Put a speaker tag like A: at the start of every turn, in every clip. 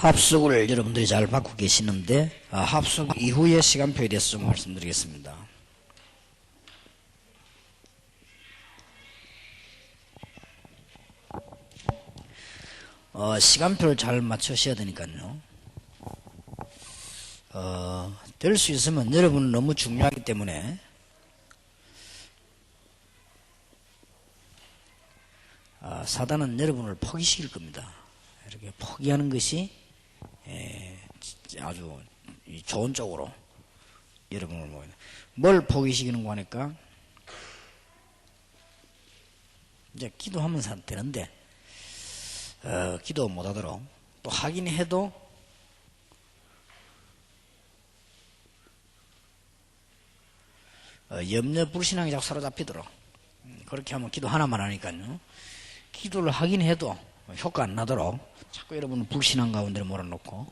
A: 합숙을 여러분들이 잘 받고 계시는데 합숙 이후의 시간표에 대해서 좀 말씀드리겠습니다. 시간표를 잘 맞추셔야 되니까요. 될 수 있으면 여러분은 너무 중요하기 때문에 사단은 여러분을 포기시킬 겁니다. 이렇게 포기하는 것이 아주 좋은 쪽으로 여러분을 뭘 포기시키는 거 하니까 이제 기도하면서 되는데 기도 못하도록 또 하긴 해도 염려 불신앙이 자꾸 사로잡히도록 그렇게 하면 기도 하나만 하니까요. 기도를 하긴 해도 효과 안 나도록 자꾸 여러분은 불신앙 가운데 몰아넣고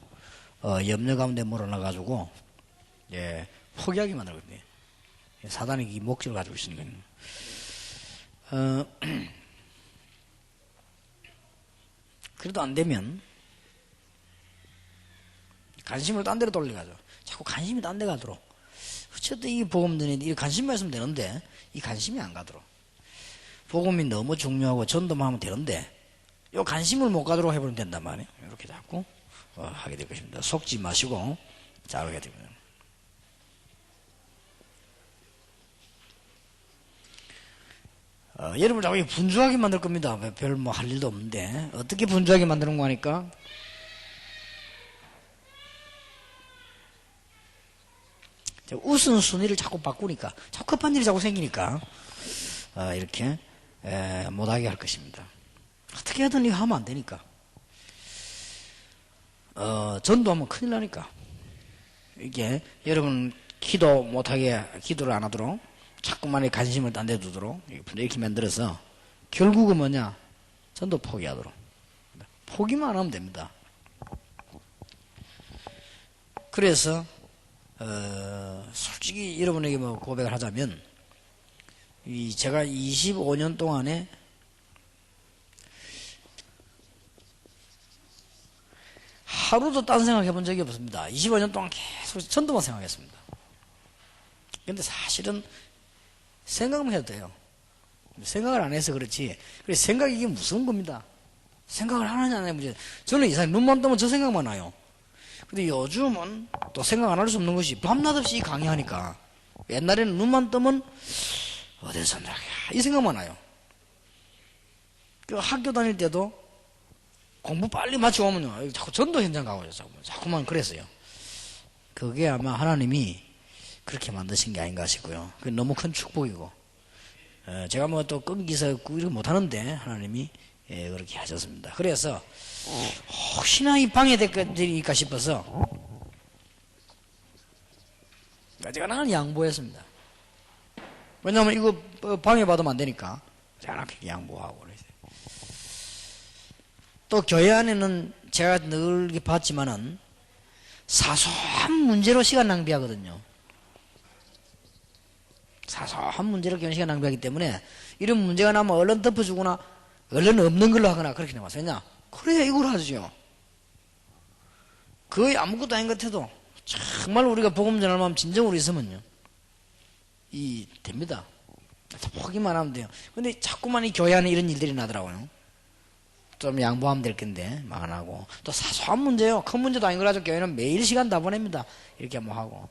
A: 염려 가운데 몰아넣어가지고 포기하게 만들거든요. 사단이 이 목적을 가지고 있으니까요. 그래도 안 되면 관심을 딴 데로 돌려가죠. 자꾸 관심이 딴 데 가도록. 어쨌든 이 복음 전에 이 관심만 있으면 되는데 이 관심이 안 가도록. 복음이 너무 중요하고 전도만 하면 되는데 요 관심을 못 가도록 해버리면 된단 말이에요. 이렇게 자꾸 하게 될 것입니다. 속지 마시고 잘 하게 됩니다. 여러분 자꾸 분주하게 만들 겁니다. 별 뭐 할 일도 없는데 어떻게 분주하게 만드는 거 하니까 우선순위를 자꾸 바꾸니까 자꾸 급한 일이 자꾸 생기니까 이렇게 못하게 할 것입니다. 어떻게 하든 이거 하면 안 되니까 전도하면 큰일 나니까 이게 여러분 기도 못하게 기도를 안 하도록 자꾸만 관심을 딴 데 두도록 이렇게 만들어서 결국은 뭐냐 전도 포기하도록 포기만 안 하면 됩니다. 그래서 솔직히 여러분에게 뭐 고백을 하자면 제가 25년 동안에 하루도 딴 생각해 본 적이 없습니다. 25년 동안 계속 전도만 생각했습니다. 근데 사실은 생각만 해도 돼요. 생각을 안 해서 그렇지. 그래서 생각이 이게 무서운 겁니다. 생각을 하느냐 안 하느냐 문제. 저는 이상하게 눈만 뜨면 저 생각만 나요. 근데 요즘은 또 생각 안 할 수 없는 것이 밤낮 없이 강의하니까 옛날에는 눈만 뜨면 어디서 나야 이 생각만 나요. 그 학교 다닐 때도 공부 빨리 마치고 오면요 자꾸 전도 현장 가고 자꾸만 그랬어요. 그게 아마 하나님이 그렇게 만드신 게 아닌가 싶고요. 그게 너무 큰 축복이고 제가 뭐 또 끊기서 이렇게 못하는데 하나님이 그렇게 하셨습니다. 그래서 혹시나 이 방해될까 싶어서 제가 나는 양보했습니다. 왜냐하면 이거 방해받으면 안 되니까 제가 양보하고 그랬어요. 또 교회 안에는 제가 늘 봤지만은 사소한 문제로 시간 낭비하거든요. 사소한 문제로 교회 시간 낭비하기 때문에 이런 문제가 나면 얼른 덮어주거나 얼른 없는 걸로 하거나 그렇게 나왔어요. 왜냐? 그래야 이걸 하죠. 거의 아무것도 아닌 것 같아도 정말 우리가 복음 전할 마음 진정으로 있으면요 됩니다. 포기만 하면 돼요. 근데 자꾸만 이 교회 안에 이런 일들이 나더라고요. 좀 양보하면 될 건데 막 안 하고 또 사소한 문제요. 큰 문제도 아닌 걸 가지고 교회는 매일 시간 다 보냅니다. 이렇게 뭐 하고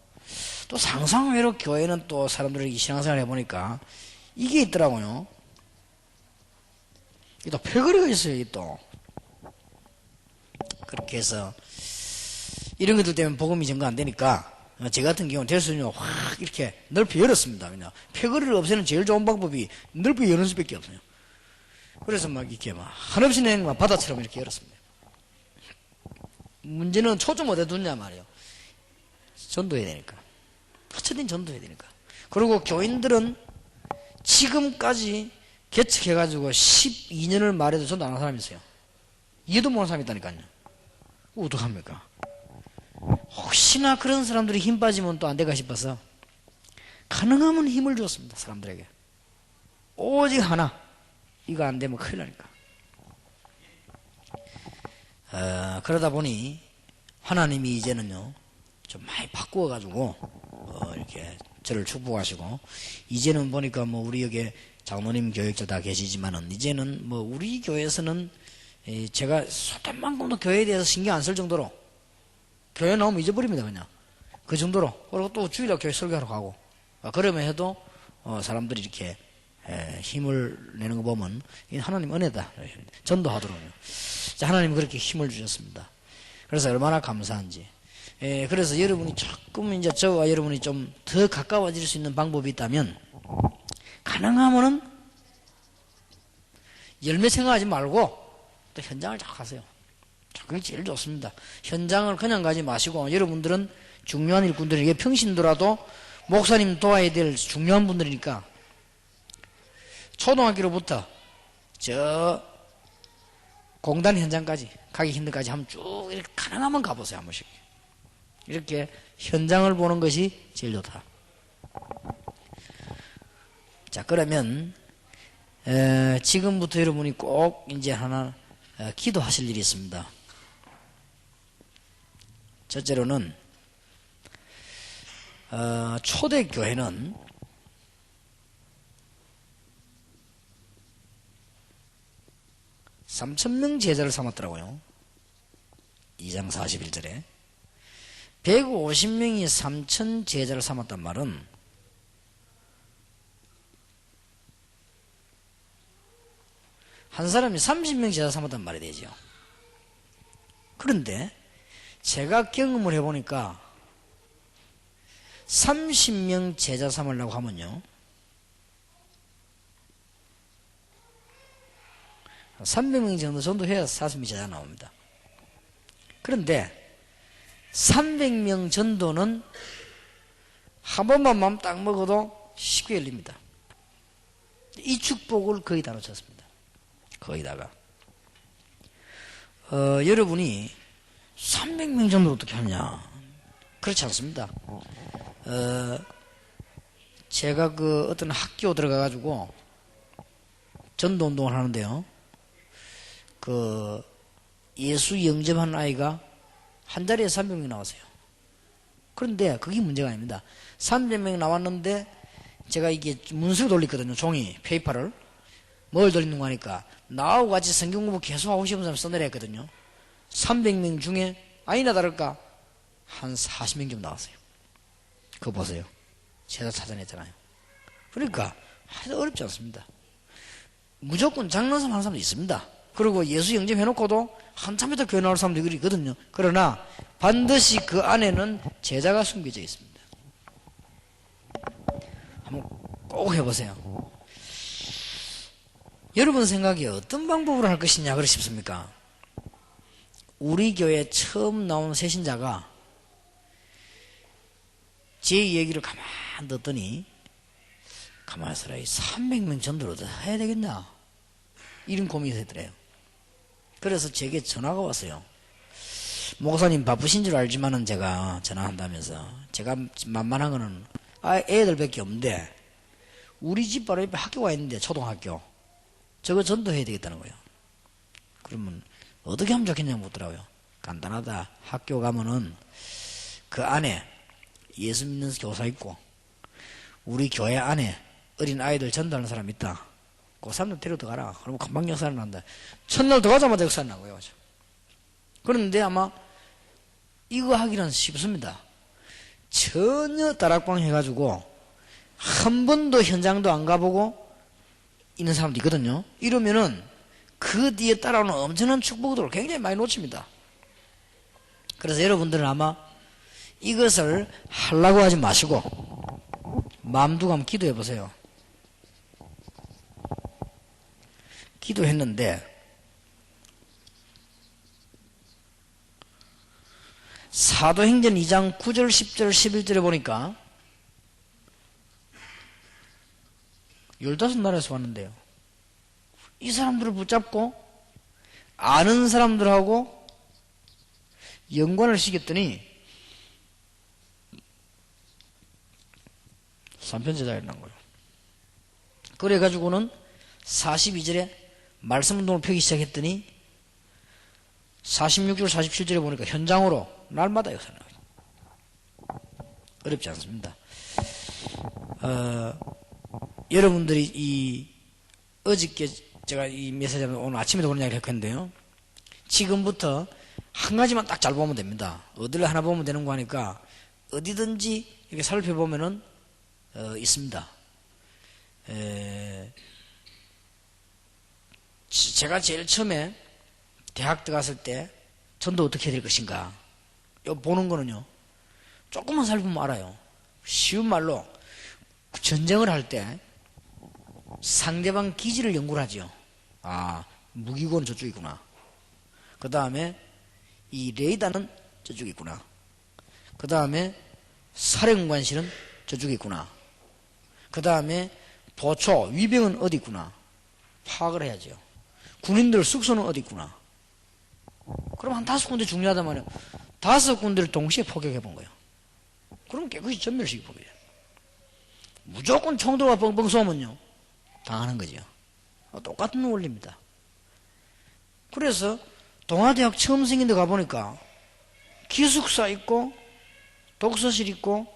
A: 또 상상외로 교회는 또 사람들이 신앙생활 해보니까 이게 있더라고요. 이게 또 패거리가 있어요. 이게 또 그렇게 해서 이런 것들 때문에 복음이 전가 안 되니까 제 같은 경우는 될 수 있는 확 이렇게 넓히 열었습니다. 그냥 패거리를 없애는 제일 좋은 방법이 넓히 여는 수밖에 없어요. 그래서 막 이렇게 막 한없이 내는 바다처럼 이렇게 열었습니다. 문제는 초점 어디에 두냐 말이에요. 전도해야 되니까. 어쨌든 전도해야 되니까. 그리고 교인들은 지금까지 개척해가지고 12년을 말해도 전도 안 한 사람이 있어요. 이해도 못하는 사람이 있다니까요. 어떡합니까? 혹시나 그런 사람들이 힘 빠지면 또 안 될까 싶어서 가능하면 힘을 줬습니다. 사람들에게. 오직 하나. 이거 안 되면 큰일 나니까. 그러다 보니 하나님이 이제는요 좀 많이 바꾸어가지고 이렇게 저를 축복하시고, 이제는 보니까 뭐 우리 여기 장로님 교육자 다 계시지만은 이제는 뭐 우리 교회에서는 제가 소된 만큼도 교회에 대해서 신경 안 쓸 정도로, 교회 나오면 잊어버립니다 그냥 그 정도로. 그리고 또 주일날 교회 설교하러 가고, 그러면 해도 사람들이 이렇게 힘을 내는 거 보면 하나님 은혜다, 전도하도록요. 하나님 그렇게 힘을 주셨습니다. 그래서 얼마나 감사한지. 그래서 여러분이 조금 이제 저와 여러분이 좀 더 가까워질 수 있는 방법이 있다면, 가능하면은 열매 생각하지 말고 또 현장을 자꾸 가세요. 그게 제일 좋습니다. 현장을 그냥 가지 마시고, 여러분들은 중요한 일꾼들에게 평신도라도 목사님 도와야 될 중요한 분들이니까 초등학교로부터 저 공단 현장까지 가기 힘든 데까지 한번 쭉 이렇게 가능하면 가보세요. 한 번씩 이렇게 현장을 보는 것이 제일 좋다. 자, 그러면 지금부터 여러분이 꼭 이제 하나 기도하실 일이 있습니다. 첫째로는 초대교회는 3,000명 제자를 삼았더라고요. 2장 41절에 150명이 3,000 제자를 삼았단 말은 한 사람이 30명 제자 삼았단 말이 되죠. 그런데 제가 경험을 해보니까 30명 제자 삼으려고 하면요 300명 정도 전도해야 40명 제자 나옵니다. 그런데 300명 전도는 한 번만 마음 딱 먹어도 쉽게 열립니다. 이 축복을 거의 다 놓쳤습니다. 거의다가 여러분이 300명 정도 어떻게 하냐? 그렇지 않습니다. 제가 그 어떤 학교 들어가가지고 전도 운동을 하는데요, 그 예수 영접한 아이가 한 자리에 300명 나왔어요. 그런데 그게 문제가 아닙니다. 300명 나왔는데 제가 이게 문서를 돌리거든요. 종이 페이퍼를 뭘 돌리는 거 하니까 나하고 같이 성경 공부 계속 하고 싶은 사람 써내려 했거든요. 300명 중에 아니나 다를까 한 40명 좀 나왔어요. 그거 보세요. 제가 찾아냈잖아요. 그러니까 하여튼 어렵지 않습니다. 무조건 장난삼 하는 사람도 있습니다. 그리고 예수 영접해놓고도 한참 있다 교회 나올 사람들이 있거든요. 그러나 반드시 그 안에는 제자가 숨겨져 있습니다. 한번 꼭 해보세요. 여러분 생각에 어떤 방법으로 할 것이냐 그러십니까? 우리 교회 처음 나온 새신자가 제 얘기를 가만 듣더니 가만히 있어라, 300명 전도를 더 해야 되겠냐 이런 고민이 되더래요. 그래서 제게 전화가 왔어요. 목사님 바쁘신 줄 알지만은 제가 전화한다면서, 제가 만만한 거는 애들밖에 없는데 우리 집 바로 옆에 학교가 있는데 초등학교 저거 전도해야 되겠다는 거예요. 그러면 어떻게 하면 좋겠냐고 묻더라고요. 간단하다. 학교 가면은 그 안에 예수 믿는 교사 있고 우리 교회 안에 어린 아이들 전도하는 사람 있다. 그 사람들 데려다 가라. 그러면 금방 역사를 난다. 첫날 들어가자마자 역사를 나고요. 그런데 아마 이거 하기는 쉽습니다. 전혀 다락방 해가지고 한 번도 현장도 안 가보고 있는 사람도 있거든요. 이러면은 그 뒤에 따라오는 엄청난 축복들을 굉장히 많이 놓칩니다. 그래서 여러분들은 아마 이것을 하려고 하지 마시고 마음 두고 한번 기도해 보세요. 기도했는데 사도행전 2장 9절 10절 11절에 보니까 15나라에서 왔는데요, 이 사람들을 붙잡고 아는 사람들하고 연관을 시켰더니 3편제자가 난 거예요. 그래가지고는 42절에 말씀 운동을 펴기 시작했더니 46절 47절에 보니까 현장으로 날마다 역사를 하는 거죠. 어렵지 않습니다. 여러분들이 어저께 제가 이 메시지 오늘 아침에도 그런 이야기를 했건데요. 지금부터 한 가지만 딱 잘 보면 됩니다. 어디를 하나 보면 되는 거 하니까 어디든지 이렇게 살펴보면은 있습니다. 제가 제일 처음에 대학 들어갔을 때 전도 어떻게 해야 될 것인가 보는 거는요, 조금만 살펴보면 알아요. 쉬운 말로 전쟁을 할 때 상대방 기지를 연구를 하죠. 아, 무기고는 저쪽이구나. 그 다음에 이 레이더는 저쪽에 있구나. 그 다음에 사령관실은 저쪽에 있구나. 그 다음에 보초, 위병은 어디 있구나. 파악을 해야죠. 군인들 숙소는 어디 있구나. 그럼 한 5군데 중요하단 말이에요. 5군데를 동시에 포격해 본 거예요. 그럼 깨끗이 전멸시켜 보게요. 무조건 총 들어가 뻥뻥 쏘면요, 당하는 거죠. 똑같은 원리입니다. 그래서 동아대학 처음 생긴 데 가보니까 기숙사 있고 독서실 있고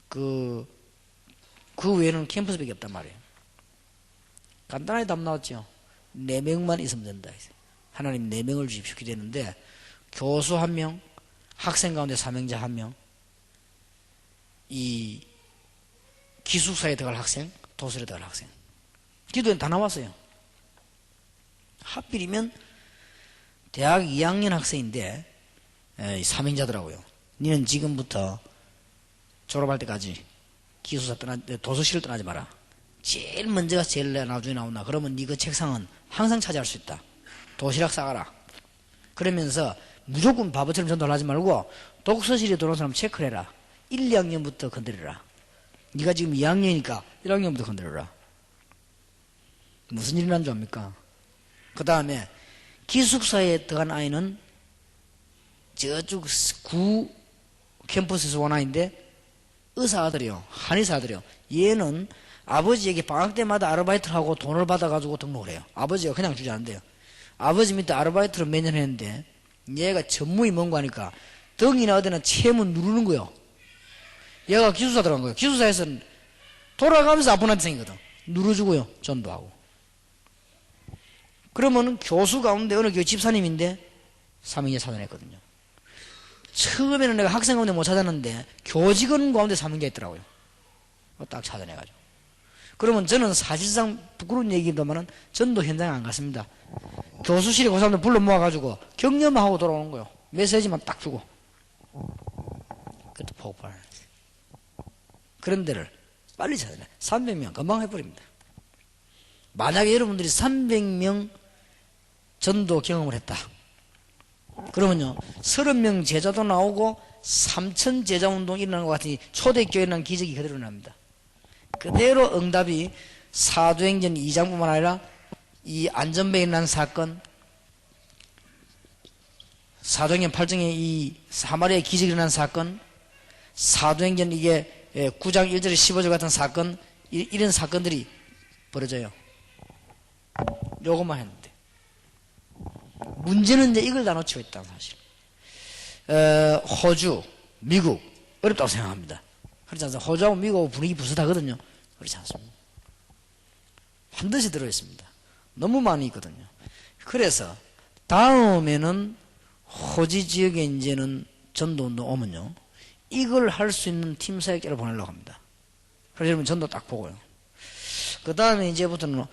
A: 그 외에는 캠퍼스밖에 없단 말이에요. 간단하게 답 나왔죠. 4명만 있으면 된다. 하나님 4명을 주십시오. 이렇게 되는데 교수 1명, 학생 가운데 사명자 1명, 이 기숙사에 들어갈 학생, 도서실에 들어갈 학생. 기도에 다 나왔어요. 하필이면 대학 2학년 학생인데 사명자더라고요. 니는 지금부터 졸업할 때까지 도서실을 떠나지 마라. 제일 먼저가 제일 나중에 나온다. 그러면 니 그 책상은 항상 차지할 수 있다. 도시락 싸가라. 그러면서 무조건 바보처럼 전도를 하지 말고 독서실에 들어온 사람 체크를 해라. 1, 2학년부터 건드려라. 네가 지금 2학년이니까 1학년부터 건드려라. 무슨 일이 난 줄 압니까? 그 다음에 기숙사에 들어간 아이는 저쪽 구 캠퍼스에서 온 아이인데 의사 아들이요. 한의사 아들이요. 얘는 아버지에게 방학 때마다 아르바이트를 하고 돈을 받아가지고 등록을 해요. 아버지가 그냥 주지 않는데요. 아버지 밑에 아르바이트를 매년 했는데 얘가 전무이 뭔가 하니까 등이나 어디나 체문 누르는 거요. 얘가 기숙사 들어간 거예요. 기숙사에서는 돌아가면서 아픈 한테 생기거든. 누르주고요. 전도하고. 그러면 교수 가운데 어느 교회 집사님인데 사명자 찾아냈거든요. 처음에는 내가 학생 가운데 못 찾았는데 교직원 가운데 사명자 있더라고요. 딱 찾아내가지고. 그러면 저는 사실상 부끄러운 얘기입니다만 전도 현장에 안 갔습니다. 교수실에 그 사람들 불러 모아가지고 격려만 하고 돌아오는 거예요. 메시지만 딱 주고. 그것도 폭발. 그런 데를 빨리 찾아내. 300명 금방 해버립니다. 만약에 여러분들이 300명 전도 경험을 했다. 그러면요, 30명 제자도 나오고 3,000 제자 운동이 일어나는 것 같으니 초대교회에 일어난 기적이 그대로 납니다. 그대로 응답이 사도행전 2장뿐만 아니라 이 안전배에 일어난 사건, 사도행전 8장에 이 사마리아의 기적이 일어난 사건, 사도행전 이게 9장 1절에 15절 같은 사건, 이런 사건들이 벌어져요. 요것만 했는데. 문제는 이제 이걸 다 놓치고 있다는 사실. 호주, 미국, 어렵다고 생각합니다. 그렇지 않습니까? 호주하고 미국하고 분위기 비슷하거든요. 그렇지 않습니다. 반드시 들어있습니다. 너무 많이 있거든요. 그래서 다음에는 호지 지역에 이제는 전도운동 오면요, 이걸 할 수 있는 팀 사역자를 보내려고 합니다. 그래서 여러분 전도 딱 보고요. 그 다음에 이제부터는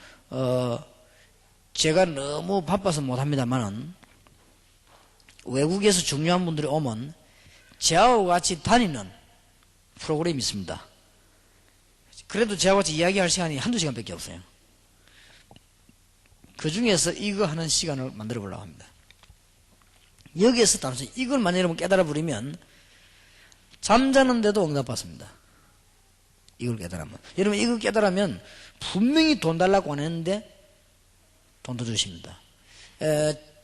A: 제가 너무 바빠서 못합니다만은 외국에서 중요한 분들이 오면 저하고 같이 다니는 프로그램이 있습니다. 그래도 저하고 같이 이야기할 시간이 한두 시간밖에 없어요. 그 중에서 이거 하는 시간을 만들어 보려고 합니다. 여기에서 단순히 이걸 만약 여러분 깨달아 버리면 잠자는데도 응답받습니다. 이걸 깨달으면. 여러분 이거 깨달으면 분명히 돈 달라고 안 했는데 돈도 주십니다.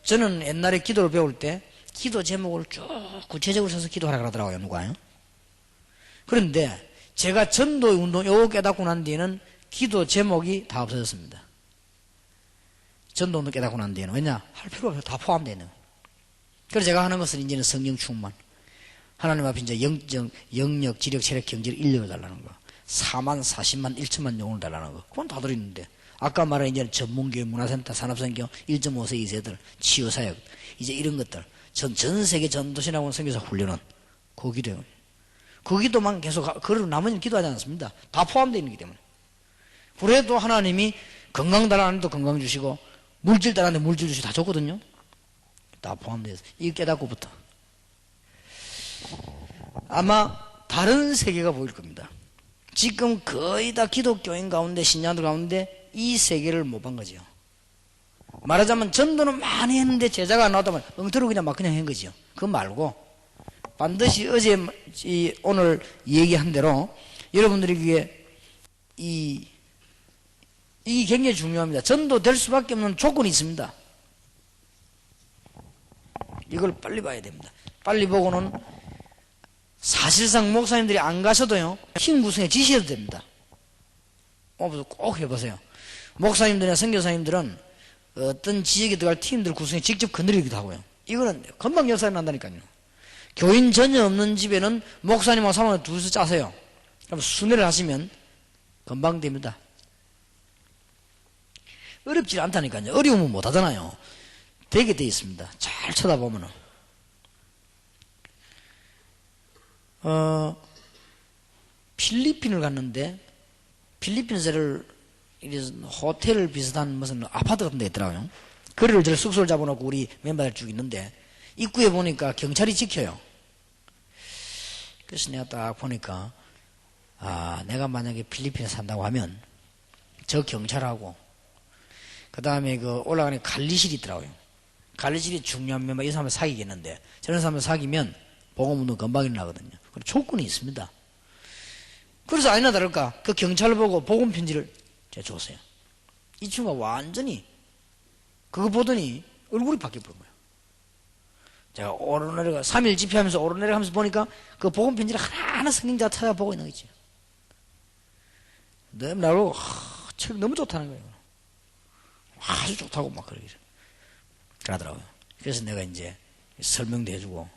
A: 저는 옛날에 기도를 배울 때 기도 제목을 쭉 구체적으로 써서 기도하라 그러더라고요. 누가요? 그런데 제가 전도 운동 요거 깨닫고 난 뒤에는 기도 제목이 다 없어졌습니다. 전도 운동 깨닫고 난 뒤에는. 왜냐? 할 필요 없어요. 다 포함되어 있는. 그래서 제가 하는 것은 이제는 성령 충만. 하나님 앞에 이제 영역, 지력, 체력, 경제력, 인력을 달라는 거. 4만, 40만, 1천만 영혼을 달라는 거. 그건 다 들어있는데. 아까 말한 이제 전문교육, 문화센터, 산업선교, 1.5세, 2세들, 치유사역, 이제 이런 것들. 전 세계 전도신학원 선교사 훈련은 그 기도예요. 그 기도만 계속, 그리고 나머지는 기도하지 않습니다. 다 포함되어 있는 거기 때문에. 그래도 하나님이 건강 달라는 데도 건강 주시고, 물질 달라는 데 물질 주시고 다 줬거든요. 다 포함되어 있어요. 이거 깨닫고부터. 아마 다른 세계가 보일 겁니다. 지금 거의 다 기독교인 가운데, 신자들 가운데 이 세계를 못 본 거죠. 말하자면 전도는 많이 했는데 제자가 안 나오다면 엉터로 그냥 막 그냥 한 거죠. 그거 말고 반드시 어제 오늘 얘기한 대로 여러분들이 그게 이 굉장히 중요합니다. 전도 될 수밖에 없는 조건이 있습니다. 이걸 빨리 봐야 됩니다. 빨리 보고는 사실상 목사님들이 안 가셔도요, 팀 구성에 지시해도 됩니다. 꼭 해보세요. 목사님들이나 선교사님들은 어떤 지역에 들어갈 팀들 구성에 직접 건드리기도 하고요. 이거는 금방 역사가 난다니까요. 교인 전혀 없는 집에는 목사님하고 사모님 둘이서 짜세요. 그럼 순회를 하시면 금방 됩니다. 어렵지 않다니까요. 어려우면 못 하잖아요. 되게 돼 있습니다. 잘 쳐다보면은. 필리핀을 갔는데, 필리핀에서를 호텔 비슷한 무슨 아파트 같은 데 있더라고요. 거리를 저 숙소를 잡아놓고 우리 멤버들 쭉 있는데, 입구에 보니까 경찰이 지켜요. 그래서 내가 딱 보니까, 내가 만약에 필리핀에 산다고 하면, 저 경찰하고, 그 다음에 올라가는 관리실이 있더라고요. 관리실이 중요한 멤버, 이 사람을 사귀겠는데, 저런 사람을 사귀면, 복음운동 금방 일어나거든요. 조건이 있습니다. 그래서 아니나 다를까 그 경찰을 보고 복음 편지를 제가 줬어요. 이 친구가 완전히 그거 보더니 얼굴이 바뀌어버린 거예요. 제가 오르내려가 3일 집회하면서 오르내려가면서 보니까 그 복음 편지를 하나하나 성경자 찾아보고 있는 거지. 너무 나로 책 너무 좋다는 거예요. 아주 좋다고 막 그러더라고요. 그래서 내가 이제 설명도 해주고,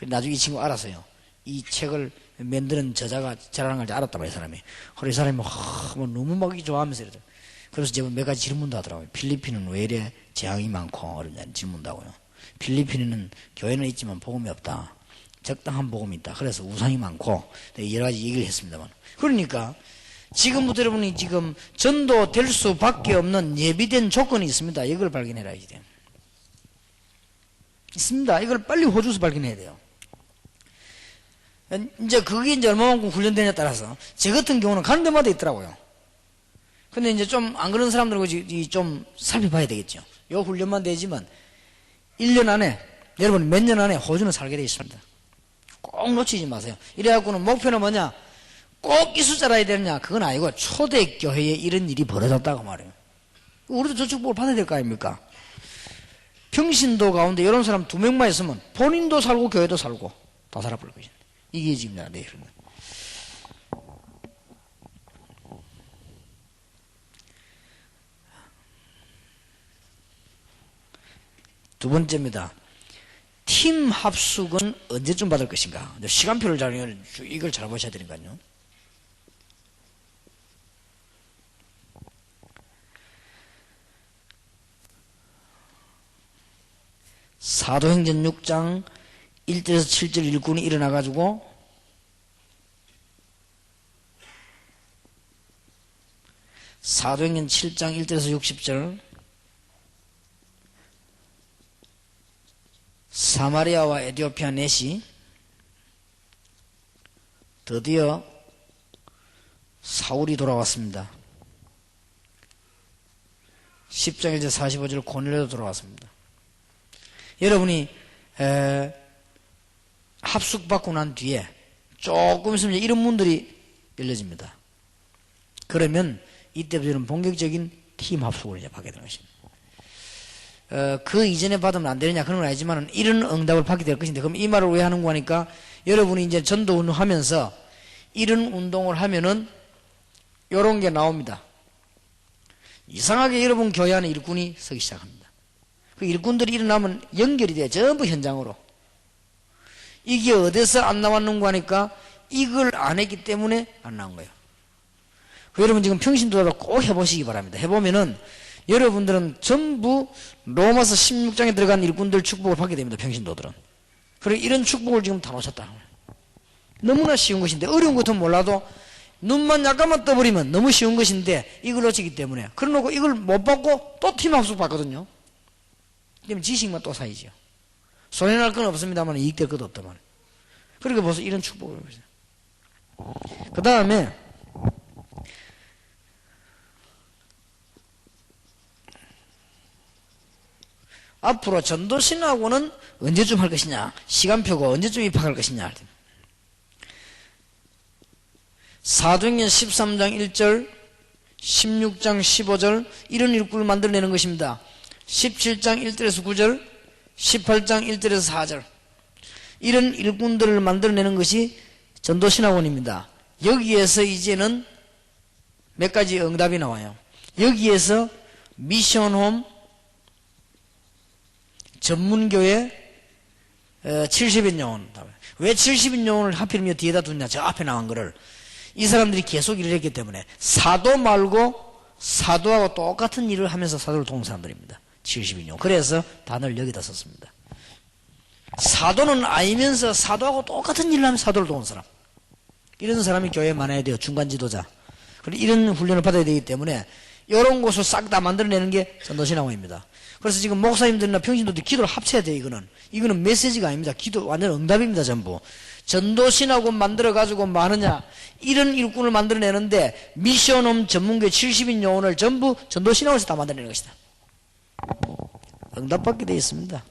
A: 나중에 이 친구 알았어요. 이 책을 만드는 저자가 저라는 걸 알았단 말이에요, 사람이. 그래서 이 사람이 뭐 너무 막 좋아하면서 이러더라고요. 그래서 제가 몇 가지 질문도 하더라고요. 필리핀은 왜 이래 재앙이 많고, 어른이 질문도 하고요. 필리핀에는 교회는 있지만 복음이 없다. 적당한 복음이 있다. 그래서 우상이 많고, 여러 가지 얘기를 했습니다만. 그러니까, 지금부터 여러분이 지금 전도 될 수밖에 없는 예비된 조건이 있습니다. 이걸 발견해라, 이제. 있습니다. 이걸 빨리 호주에서 발견해야 돼요. 이제 그게 이제 얼마만큼 훈련되냐에 따라서 제 같은 경우는 가는 데마다 있더라고요. 근데 이제 좀 안 그런 사람들하고 좀 살펴봐야 되겠죠. 요 훈련만 되지만 1년 안에, 여러분 몇 년 안에 호주는 살게 되어 있습니다. 꼭 놓치지 마세요. 이래갖고는 목표는 뭐냐? 꼭 이 숫자라야 되느냐? 그건 아니고 초대교회에 이런 일이 벌어졌다고 말해요. 우리도 저축복을 받아야 될 거 아닙니까? 평신도 가운데 이런 사람 2명만 있으면 본인도 살고 교회도 살고 다 살아버릴 것입니다. 이게 지금 내일은. 두 번째입니다. 팀 합숙은 언제쯤 받을 것인가? 시간표를 이걸 잘 보셔야 되니까요. 사도행전 6장 1절에서 7절 일꾼이 일어나가지고 사도행전 7장 1절에서 60절 사마리아와 에티오피아 넷이 드디어 사울이 돌아왔습니다. 10장 1절 45절 고넬료도 돌아왔습니다. 여러분이 합숙받고 난 뒤에 조금 있으면 이런 문들이 열려집니다. 그러면 이때부터는 본격적인 팀 합숙을 이제 받게 되는 것입니다. 그 이전에 받으면 안 되느냐 그런 건 아니지만 이런 응답을 받게 될 것인데, 그럼 이 말을 왜 하는 거 하니까 여러분이 이제 전도 운동하면서 이런 운동을 하면은 요런 게 나옵니다. 이상하게 여러분 교회 안에 일꾼이 서기 시작합니다. 그 일꾼들이 일어나면 연결이 돼요. 전부 현장으로. 이게 어디서 안 나왔는가 하니까 이걸 안 했기 때문에 안 나온 거예요. 여러분 지금 평신도를 꼭 해보시기 바랍니다. 해보면은 여러분들은 전부 로마서 16장에 들어간 일꾼들 축복을 받게 됩니다. 평신도들은. 그리고 이런 축복을 지금 다 놓쳤다. 너무나 쉬운 것인데, 어려운 것은 몰라도 눈만 약간만 떠버리면 너무 쉬운 것인데 이걸 놓치기 때문에, 그래놓고 이걸 못 받고 또 팀합숙 받거든요. 그러면 지식만 또 사이죠. 손해날 건 없습니다만 이익될 것도 없다만. 그러니까 벌써 이런 축복을 보세요. 그 다음에 앞으로 전도신학원은 언제쯤 할 것이냐, 시간표고 언제쯤 입학할 것이냐. 사도행전 13장 1절, 16장 15절 이런 일꾼을 만들어내는 것입니다. 17장 1절에서 9절, 18장 1절에서 4절 이런 일꾼들을 만들어내는 것이 전도신학원입니다. 여기에서 이제는 몇 가지 응답이 나와요. 여기에서 미션홈, 전문교회 70인 영혼. 왜 70인 영혼을 하필이면 뒤에다 두냐, 저 앞에 나온 거를. 이 사람들이 계속 일을 했기 때문에 사도 말고 사도하고 똑같은 일을 하면서 사도를 도운 사람들입니다. 70인 영혼. 그래서 단어를 여기다 썼습니다. 사도는 아니면서 사도하고 똑같은 일을 하면 사도를 도운 사람, 이런 사람이 교회에 많아야 돼요. 중간 지도자. 그리고 이런 훈련을 받아야 되기 때문에 이런 곳을 싹 다 만들어내는 게 전도신학원입니다. 그래서 지금 목사님들이나 평신도들이 기도를 합쳐야 돼요. 이거는 메시지가 아닙니다. 기도 완전 응답입니다. 전부 전도신학원 만들어가지고 뭐 하느냐, 이런 일꾼을 만들어내는데 미션홈 전문교회 70인 영혼을 전부 전도신학원에서 다 만들어내는 것이다. 응답받게 되어 있습니다.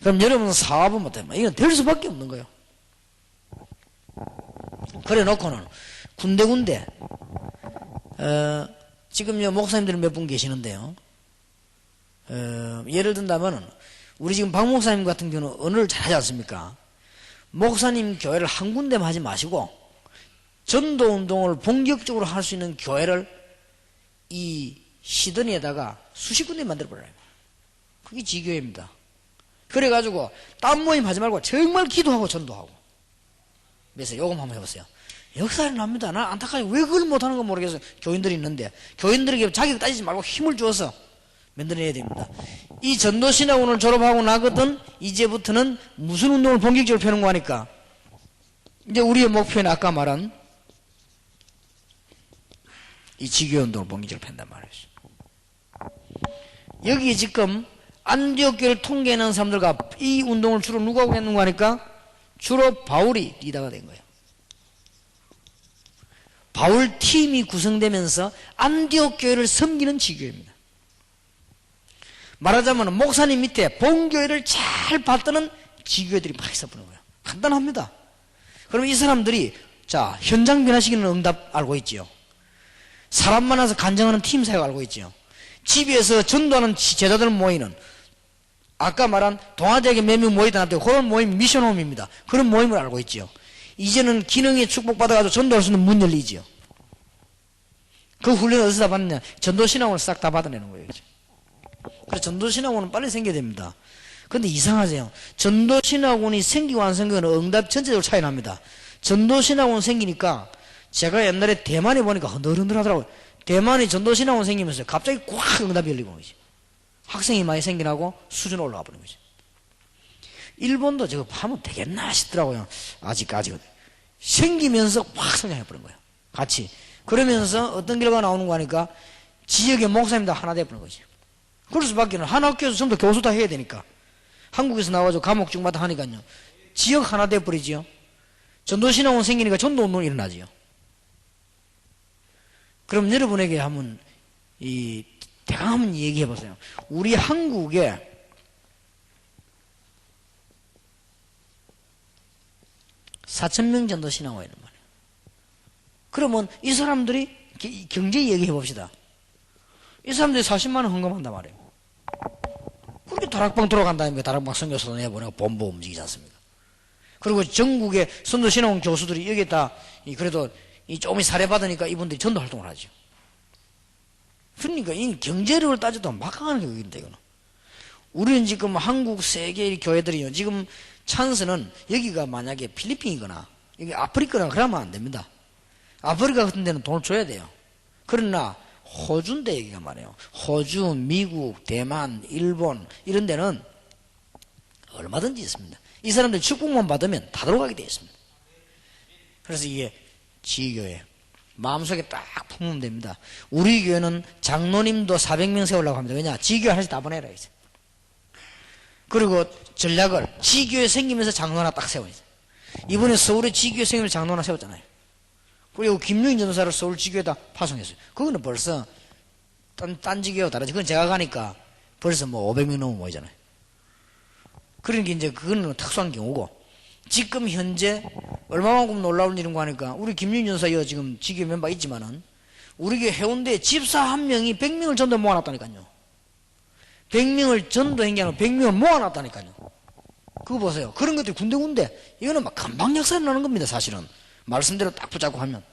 A: 그럼 여러분은 사업은 못해요. 이건 될 수밖에 없는 거예요. 그래 놓고는 군데군데 지금 목사님들이 몇 분 계시는데요. 예를 든다면 우리 지금 박 목사님 같은 경우는 언어를 잘하지 않습니까? 목사님 교회를 한 군데만 하지 마시고 전도운동을 본격적으로 할 수 있는 교회를 이 시드니에다가 수십 군데 만들어버려요. 그게 지교회입니다. 그래가지고 딴 모임 하지 말고 정말 기도하고 전도하고. 그래서 요금 한번 해보세요. 역사를 납니다. 나 안타까워. 왜 그걸 못하는 건 모르겠어요. 교인들이 있는데 교인들에게 자격 따지지 말고 힘을 주어서 만들어내야 됩니다. 이 전도신학원을 졸업하고 나거든 이제부터는 무슨 운동을 본격적으로 펴는 거 하니까 이제 우리의 목표는 아까 말한 이 지교회 운동을 본격적으로 편단 말이죠. 여기 지금 안디옥 교회를 통계하는 사람들과 이 운동을 주로 누가 하고 있는 거 하니까 주로 바울이 리더가 된 거예요. 바울 팀이 구성되면서 안디옥 교회를 섬기는 지교회입니다. 말하자면 목사님 밑에 본교회를 잘 받드는 지교회들이 막 있어보는 거예요. 간단합니다. 그럼 이 사람들이 자 현장 변화시키는 응답 알고 있지요. 사람 만나서 간증하는 팀 사역 알고 있지요. 집에서 전도하는 제자들 모이는 아까 말한 동아대학에 몇 명 모이다 놨대요. 그런 모임 미션홈입니다. 그런 모임을 알고 있지요. 이제는 기능에 축복받아가지고 전도할 수 있는 문 열리지요. 그 훈련을 어디서 다 받느냐, 전도신학원을 싹 다 받아내는 거예요. 그래서 전도신학원은 빨리 생겨야 됩니다. 그런데 이상하세요. 전도신학원이 생기고 안 생기고는 응답 전체적으로 차이 납니다. 전도신학원 생기니까 제가 옛날에 대만에 보니까 흔들흔들 하더라고요. 대만이 전도신학원 생기면서 갑자기 꽉 응답이 열리고 거지. 학생이 많이 생겨나고 수준 올라가 버린 거지. 일본도 저거 하면 되겠나 싶더라고요. 아직까지는. 생기면서 확 성장해 버린 거예요. 같이. 그러면서 어떤 결과가 나오는 거 하니까 지역의 목사님도 하나 돼버린 거지. 그럴 수밖에는 한 학교에서 전부 다 교수 다 해야 되니까. 한국에서 나와서 과목중마다 하니까요. 지역 하나 돼버리지요. 전도신학원 생기니까 전도운동이 일어나지요. 그럼 여러분에게 한번 대강 한번 얘기해 보세요. 우리 한국에 (4,000명) 전도신학원이 있는 말이에요. 그러면 이 사람들이 경제 얘기해 봅시다. 이 사람들이 40만 원 헌금한단 말이에요. 그렇게 다락방 돌아간다니까. 다락방 선교사도 내보내고 본부 움직이지 않습니까? 그리고 전국의 선도신학원 교수들이 여기다 그래도 조금이 사례받으니까 이분들이 전도 활동을 하죠. 그러니까 이 경제력을 따져도 막강한 교육인데, 이거는. 우리는 지금 한국 세계의 교회들이요, 지금 찬스는 여기가 만약에 필리핀이거나 이게 아프리카나 그러면 안 됩니다. 아프리카 같은 데는 돈을 줘야 돼요. 그러나 호주인데 여기가 말이에요. 호주, 미국, 대만, 일본 이런 데는 얼마든지 있습니다. 이 사람들 축복만 받으면 다 들어가게 되어 있습니다. 그래서 이게 지교회 마음속에 딱 품으면 됩니다. 우리 교회는 장로님도 400명 세우려고 합니다. 왜냐? 지교회 하나씩 다 보내라 이제. 그리고 전략을 지교회 생기면서 장로 하나 딱 세워야죠. 이번에 서울에 지교회 생기면서 장로 하나 세웠잖아요. 그리고 김용인 전도사를 서울 지교회에다 파송했어요. 그거는 벌써 딴 지교회와 다르지. 그건 제가 가니까 벌써 뭐 500명 넘어 모이잖아요. 그러니까 이제 그거는 특수한 경우고, 지금 현재 얼마만큼 놀라운 일인가 하니까 우리 김윤 전사여 지금 지교 멤버 있지만은 우리 교회 해운대에 집사 한 명이 100명을 전도 모아놨다니까요. 100명을 전도한 게 아니라 100명을 모아놨다니까요. 그거 보세요. 그런 것들이 군데군데 이거는 막 금방 역사를 나는 겁니다. 사실은 말씀대로 딱 붙잡고 하면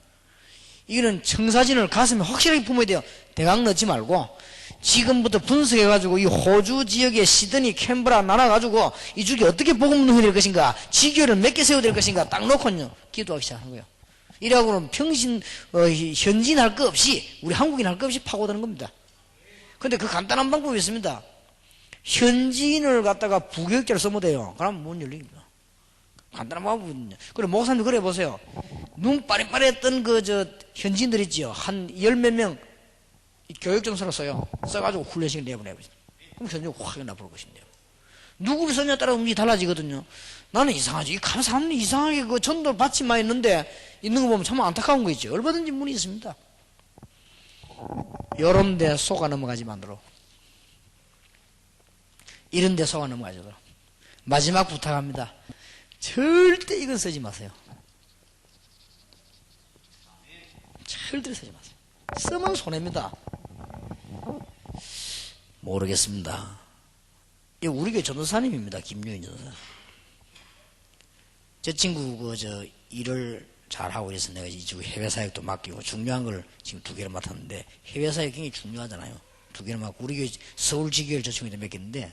A: 이거는 청사진을 가슴에 확실하게 품어야 돼요. 대강 넣지 말고 지금부터 분석해가지고 이 호주 지역의 시드니, 캔버라 나눠가지고 이 주기 어떻게 복음 운동이 될 것인가, 지교를 몇 개 세워야 될 것인가 딱 놓고요 기도하기 시작하는 거예요. 이라고는 평신 현지인 할 거 없이 우리 한국인 할 거 없이 파고드는 겁니다. 근데 그 간단한 방법이 있습니다. 현지인을 갖다가 부교육자로 써면 돼요. 그러면 문 열립니다. 간단한 방법이거든요. 그리고 목사님 그래 보세요. 눈 빠릿빠릿했던 현지인들 있지요. 한 열 몇 명 교육정서로 써요. 써가지고 훈련식을 내보내버리죠. 그럼 현지가 확 나쁠 것인데요. 누구를 썼냐에 따라 움직이 달라지거든요. 나는 이상하지. 간 사람이 이상하게 그 전도를 받지만 있는데 있는 거 보면 참 안타까운 거 있죠. 얼마든지 문이 있습니다. 요런 데 속아 넘어가지 않도록. 이런 데 속아 넘어가지 않도록. 마지막 부탁합니다. 절대 이건 쓰지 마세요. 절대 쓰지 마세요. 쓰면 손해입니다. 모르겠습니다. 우리 교회 전도사님입니다. 김유인 전도사. 저 친구 일을 잘하고 있어서 내가 이쪽 해외 사역도 맡기고 중요한 걸 지금 2개를 맡았는데 해외 사역 굉장히 중요하잖아요. 2개를 맡고 우리 교회 서울 지교회를 저 친구한테 맡겼는데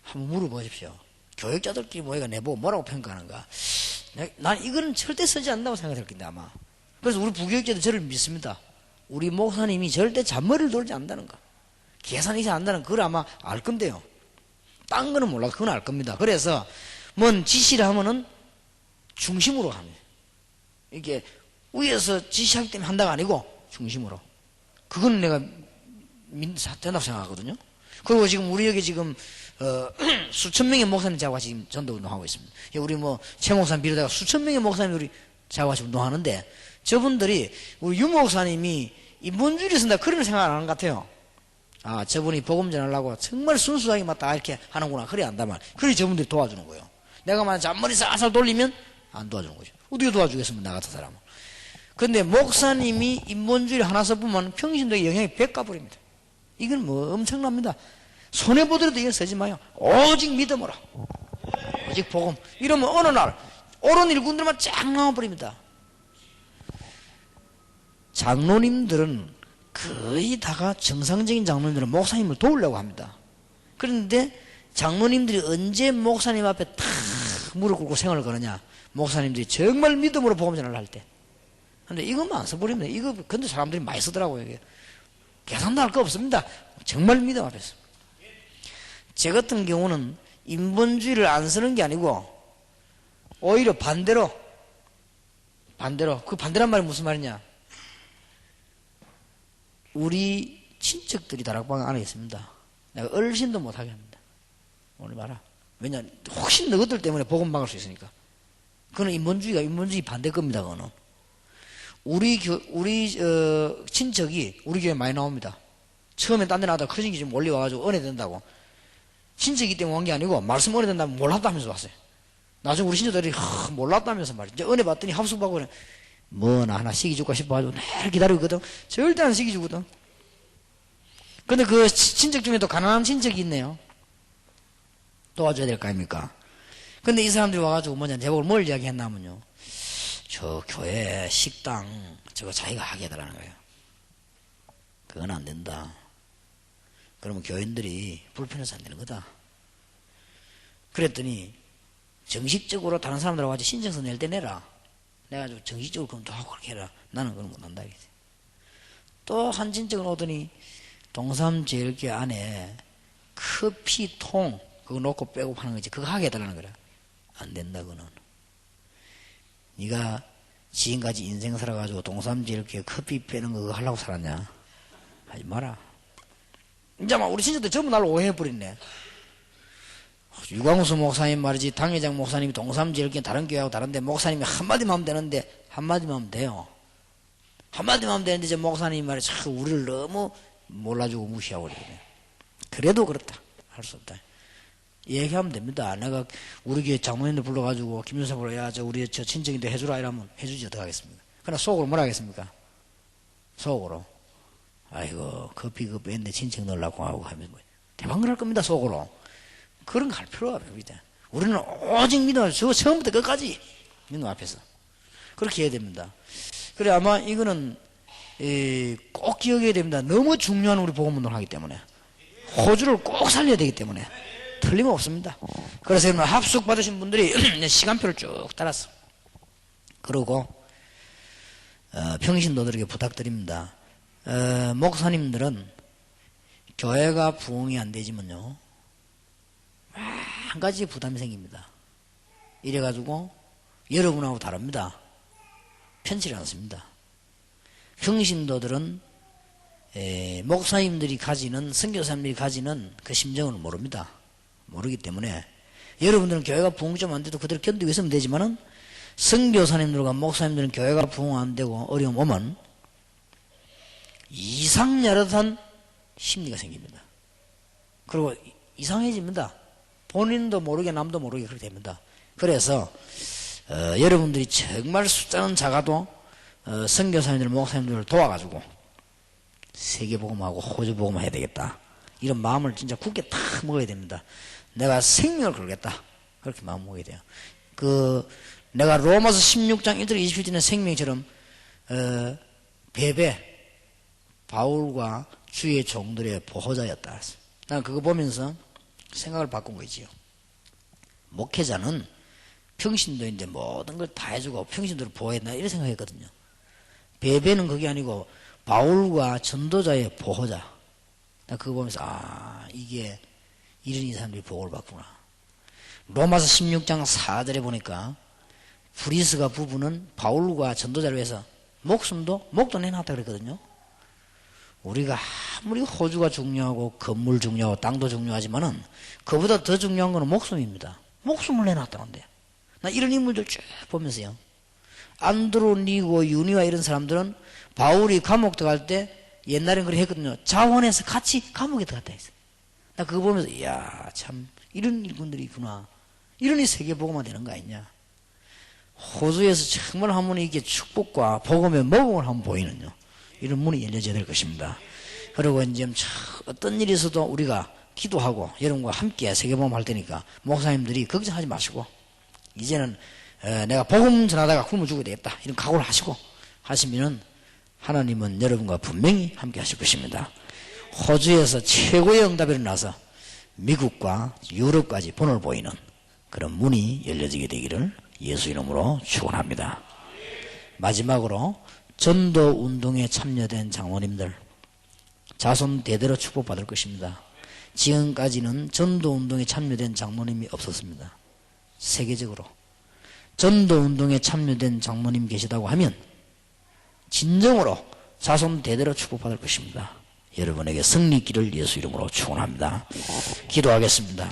A: 한번 물어보십시오. 교육자들끼리 모여가 내보고 뭐라고 평가하는가. 난 이거는 절대 쓰지 않는다고 생각할 건데 아마. 그래서 우리 부교육자들 저를 믿습니다. 우리 목사님이 절대 잔머리를 돌지 않는다는 거. 계산이 잘 안다는 그걸 아마 알 건데요. 딴 거는 몰라도 그건 알 겁니다. 그래서 뭔 지시를 하면은 중심으로 합니다. 이게 위에서 지시하기 때문에 한다가 아니고 중심으로. 그건 내가 된다고 생각하거든요. 그리고 지금 우리 여기 지금 수천 명의 목사님 자와 지금 전도 운동하고 있습니다. 우리 최 목사님 비롯해서 수천 명의 목사님 우리 자와 지금 운동하는데 저분들이 우리 유 목사님이 인본주의를 쓴다 그런 생각 안 하는 것 같아요. 아, 저분이 복음 전하려고 정말 순수하게 맞다 이렇게 하는구나. 그래 안다만. 그래 저분들이 도와주는 거예요. 내가 만약 잔머리 살살 돌리면 안 도와주는 거죠. 어떻게 도와주겠습니까? 나 같은 사람은. 근데 목사님이 인본주의를 하나 써보면 평신도에 영향이 100 가버립니다. 이건 엄청납니다. 손해보더라도 이건 쓰지 마요. 오직 믿음으로. 오직 복음. 이러면 어느 날 옳은 일꾼들만 쫙 나와버립니다. 장로님들은 거의 다가 정상적인 장로님들은 목사님을 도우려고 합니다. 그런데 장로님들이 언제 목사님 앞에 탁 무릎 꿇고 생활을 거느냐. 목사님들이 정말 믿음으로 복음 전화를 할 때. 근데 이것만 안 써버립니다. 이거 근데 사람들이 많이 쓰더라고요. 이게. 계산도 할 거 없습니다. 정말 믿음 앞에서. 제 같은 경우는 인본주의를 안 쓰는 게 아니고 오히려 반대로 그 반대란 말이 무슨 말이냐. 우리 친척들이 다락방 안에 있습니다. 내가 얼씬도 못하게 합니다. 오늘 봐라. 왜냐, 혹시 너희들 때문에 복음 막을 수 있으니까. 그거는 인본주의 반대 겁니다. 그거는. 우리 친척이 우리 교회에 많이 나옵니다. 처음엔 딴 데 나가다가 커진 게 좀 올려와가지고 은혜 된다고. 친척이기 때문에 온 게 아니고 말씀 은혜 된다면 몰랐다면서 왔어요. 나중에 우리 친척들이 몰랐다면서 말이야. 이제 은혜 받더니 합숙받고 그래. 뭐나 하나 시기 줄까 싶어가지고 늘 기다리고 있거든. 절대 안 시기 주거든. 근데 그 친척 중에도 가난한 친척이 있네요. 도와줘야 될 거 아닙니까? 근데 이 사람들이 와가지고 제목을 뭘 이야기했냐면요. 저 교회 식당 저거 자기가 하게 해달라는 거예요. 그건 안 된다. 그러면 교인들이 불편해서 안 되는 거다. 그랬더니 정식적으로 다른 사람들하고 같이 신청서 낼 때 내라. 내가 좀 정식적으로 검토하고 그렇게 해라. 나는 그런 거 못한다. 또 한 친척은 오더니 동삼제일교 안에 커피통 그거 놓고 빼고 파는 거지. 그거 하게 해달라는 거라. 안 된다 그거는. 네가 지금까지 인생 살아가지고 동삼제일교에 커피 빼는 거 그거 하려고 살았냐? 하지 마라. 이제 막 우리 친척들 전부 날 오해해버렸네. 유광수 목사님 말이지 당회장 목사님이 동삼제일교회 다른 교회하고 다른데 목사님이 한마디만 하면 되는데 한마디만 하면 돼요. 한마디만 하면 되는데 이제 목사님이 말이지 우리를 너무 몰라주고 무시하고 그러네. 그래도 그렇다. 할 수 없다. 얘기하면 됩니다. 내가 우리 교회 장모님들 불러가지고 김준사 불러 야 저 우리 저 친척인데 해주라 이러면 해주지 어떡하겠습니까? 그러나 속으로 뭐라 하겠습니까? 속으로 아이고 커피 그거 뺐는데 친척 넣으려고 하고 하면 뭐 대박을 할 겁니다. 속으로. 그런 거 할 필요가 없습니다. 우리는 오직 믿음, 저 처음부터 끝까지 믿음 앞에서 그렇게 해야 됩니다. 그래 아마 이거는 꼭 기억해야 됩니다. 너무 중요한 우리 복음운동을 하기 때문에 호주를 꼭 살려야 되기 때문에 틀림없습니다. 그래서 여러분 합숙 받으신 분들이 시간표를 쭉 따랐어. 그리고 평신도들에게 부탁드립니다. 목사님들은 교회가 부흥이 안 되지만요 한 가지 부담이 생깁니다. 이래가지고 여러분하고 다릅니다. 편치지 않습니다. 평신도들은 목사님들이 가지는 선교사님들이 가지는 그 심정을 모릅니다. 모르기 때문에 여러분들은 교회가 부흥 좀 안 돼도 그대로 견디고 있으면 되지만은 선교사님들과 목사님들은 교회가 부흥 안 되고 어려움 오면 이상야릇한 심리가 생깁니다. 그리고 이상해집니다. 본인도 모르게 남도 모르게 그렇게 됩니다. 그래서 여러분들이 정말 숫자는 작아도 선교사님들 목사님들을 도와가지고 세계복음하고 호주복음 해야 되겠다. 이런 마음을 진짜 굳게 탁 먹어야 됩니다. 내가 생명을 걸겠다. 그렇게 마음 먹어야 돼요. 내가 로마서 16장 1절 27절의 생명처럼 베베 바울과 주의 종들의 보호자였다. 난 그거 보면서 생각을 바꾼 거지요. 목회자는 평신도인데 모든 걸 다 해주고 평신도를 보호해야 된다 이런 생각했거든요. 베베는 그게 아니고 바울과 전도자의 보호자. 나 그거 보면서 이게 이런 사람들이 보호를 받구나. 로마서 16장 4절에 보니까 브리스가 부부는 바울과 전도자를 위해서 목도 내놨다 그랬거든요. 우리가 아무리 호주가 중요하고 건물 중요하고 땅도 중요하지만은 그보다 더 중요한 거는 목숨입니다. 목숨을 내놨다는데. 나 이런 인물들 쭉 보면서요. 안드로니고 유니와 이런 사람들은 바울이 감옥 들어갈 때 옛날엔 그렇게 했거든요. 자원해서 같이 감옥에 들어갔다 했어요. 나 그거 보면서 이야 참 이런 일꾼들이 있구나. 이러니 세계복음화 되는 거 아니냐. 호주에서 정말 한 번에 이게 축복과 복음의 모범을 한번 보이는요. 이런 문이 열려져야 될 것입니다. 그리고 이제 어떤 일이 있어도 우리가 기도하고 여러분과 함께 세계복음 할 테니까 목사님들이 걱정하지 마시고 이제는 내가 복음 전하다가 굶어 죽어야 되겠다 이런 각오를 하시면은 하나님은 여러분과 분명히 함께 하실 것입니다. 호주에서 최고의 응답이 일어나서 미국과 유럽까지 본을 보이는 그런 문이 열려지게 되기를 예수 이름으로 축원합니다. 마지막으로 전도 운동에 참여된 장로님들 자손 대대로 축복받을 것입니다. 지금까지는 전도 운동에 참여된 장로님이 없었습니다. 세계적으로 전도 운동에 참여된 장로님 계시다고 하면 진정으로 자손 대대로 축복받을 것입니다. 여러분에게 승리기를 예수 이름으로 축원합니다. 기도하겠습니다.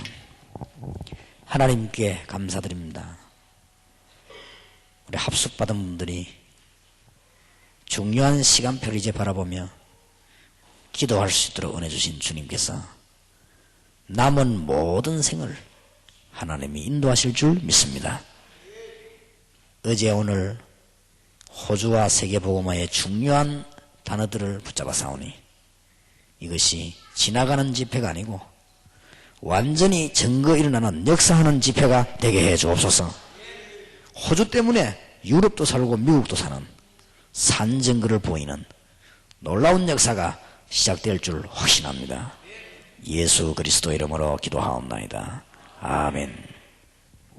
A: 하나님께 감사드립니다. 우리 합숙받은 분들이 중요한 시간표를 이제 바라보며 기도할 수 있도록 은혜 주신 주님께서 남은 모든 생을 하나님이 인도하실 줄 믿습니다. 어제 오늘 호주와 세계복음화의 중요한 단어들을 붙잡아 싸우니 이것이 지나가는 집회가 아니고 완전히 증거 일어나는 역사하는 집회가 되게 해 주옵소서. 호주 때문에 유럽도 살고 미국도 사는 산증거를 보이는 놀라운 역사가 시작될 줄 확신합니다. 예수 그리스도 이름으로 기도하옵나이다. 아멘.